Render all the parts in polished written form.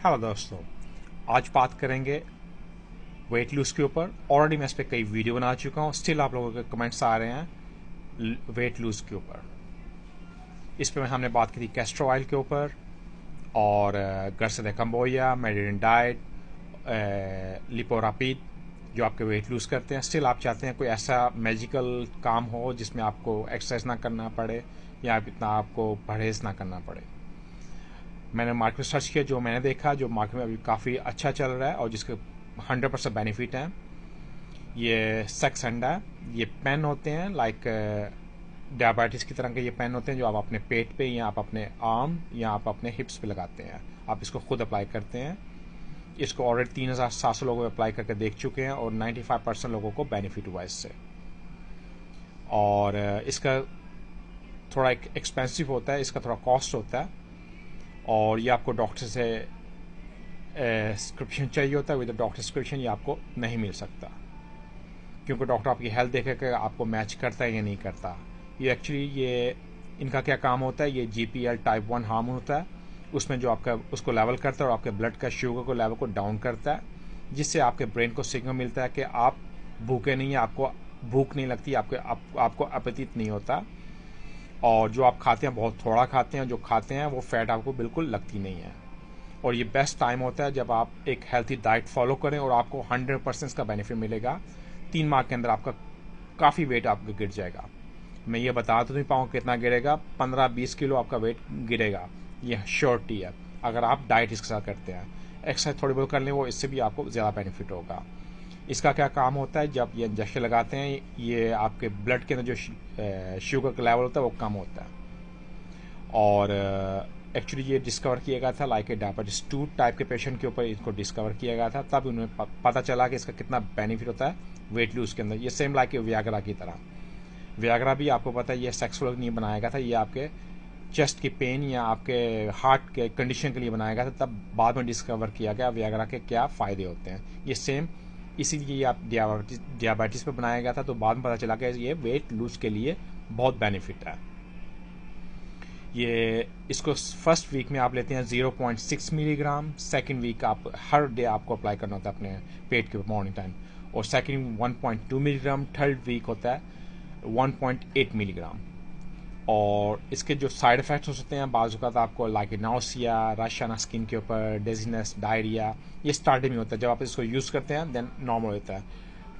Hello दोस्तों, आज बात करेंगे वेट लूज के ऊपर। ऑलरेडी मैं इस पर कई वीडियो बना चुका हूँ, स्टिल आप लोगों के कमेंट्स आ रहे हैं वेट लूज के ऊपर। इस पर हमने बात की थी कैस्टर ऑयल के ऊपर और गर्सिया कंबोया, मेडिटेरियन डाइट, लिपोरापिड जो आपके वेट लूज करते हैं। स्टिल आप चाहते हैं कोई ऐसा मैजिकल काम हो जिसमें आपको एक्सरसाइज ना करना पड़े या इतना आपको परहेज ना करना पड़े। मैंने मार्केट में सर्च किया, जो मैंने देखा जो मार्केट में अभी काफ़ी अच्छा चल रहा है और जिसके 100% बेनिफिट हैं। ये सेक्सेंडा, ये पेन होते हैं लाइक डायबिटीज़ की तरह के ये पेन होते हैं जो आप अपने पेट पे या आप अपने आर्म या आप अपने हिप्स पे लगाते हैं। आप इसको खुद अप्लाई करते हैं। इसको ऑलरेडी 3700 लोगों अप्लाई करके देख चुके हैं और 95% लोगों को बेनिफिट हुआ इससे। और इसका थोड़ा एक्सपेंसिव होता है, इसका थोड़ा कॉस्ट होता है और ये आपको डॉक्टर से सब्सक्रिप्शन चाहिए होता है। विद डॉक्टर सब्सक्रिप्शन ये आपको नहीं मिल सकता, क्योंकि डॉक्टर आपकी हेल्थ देखेगा आपको मैच करता है या नहीं करता। ये एक्चुअली ये इनका क्या काम होता है, ये GPL टाइप 1 हार्मोन होता है, उसमें जो आपका उसको लेवल करता है और आपके ब्लड का शुगर को लेवल को डाउन करता है, जिससे आपके ब्रेन को सिग्नल मिलता है कि आप भूखे नहीं हैं, आपको भूख नहीं लगती, आपको अपीतित नहीं होता और जो आप खाते हैं बहुत थोड़ा खाते हैं, जो खाते हैं वो फैट आपको बिल्कुल लगती नहीं है। और ये बेस्ट टाइम होता है जब आप एक हेल्थी डाइट फॉलो करें और आपको 100% का बेनिफिट मिलेगा। 3 माह के अंदर आपका काफ़ी वेट आपका गिर जाएगा। मैं ये बता तो नहीं पाऊँ कितना गिरेगा, 15-20 किलो आपका वेट गिरेगा, ये श्योरिटी है अगर आप डाइट इसके साथ करते हैं। एक्सरसाइज थोड़ी बहुत कर लें, वो इससे भी आपको ज़्यादा बेनिफिट होगा। इसका क्या काम होता है, जब ये इंजेक्शन लगाते हैं ये आपके ब्लड के अंदर जो शुगर का लेवल होता है वो कम होता है। और एक्चुअली ये डिस्कवर किया गया था लाइक डायबिटीज 2 टाइप के पेशेंट के ऊपर इसको डिस्कवर किया गया था, तब उन्हें पता चला कि इसका कितना बेनिफिट होता है वेट लूज के अंदर। ये सेम लाइक वियाग्रा की तरह। वियाग्रा भी आपको पता है ये सेक्सुअल नहीं बनाया गया था, ये आपके चेस्ट की पेन या आपके हार्ट के कंडीशन के लिए बनाया गया था। तब बाद में डिस्कवर किया गया वियाग्रा के क्या फ़ायदे होते हैं। ये सेम इसीलिए आप डायबिटीज़ पे बनाया गया था, तो बाद में पता चला कि ये वेट लूज के लिए बहुत बेनिफिट है। ये इसको फर्स्ट वीक में आप लेते हैं 0.6 मिलीग्राम, सेकेंड वीक आप हर डे आपको अप्लाई करना होता है अपने पेट के मॉर्निंग टाइम, और सेकेंड 1.2 मिलीग्राम, थर्ड वीक होता है 1.8 मिलीग्राम। और इसके जो साइड इफ़ेक्ट्स हो सकते हैं बाज़ वक़्त आपको लाइक नाउसिया, रश आना स्किन के ऊपर, डेजीनेस, डायरिया, ये स्टार्टिंग में होता है। जब आप इसको यूज़ करते हैं देन नॉर्मल होता है।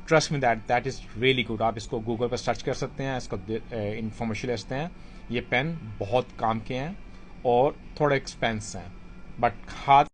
Trust me that is really good. आप इसको गूगल पर सर्च कर सकते हैं, इसको इन्फॉर्मेशन ले सकते हैं। ये पेन बहुत काम के हैं और थोड़े एक्सपेंस हैं, बट हाथ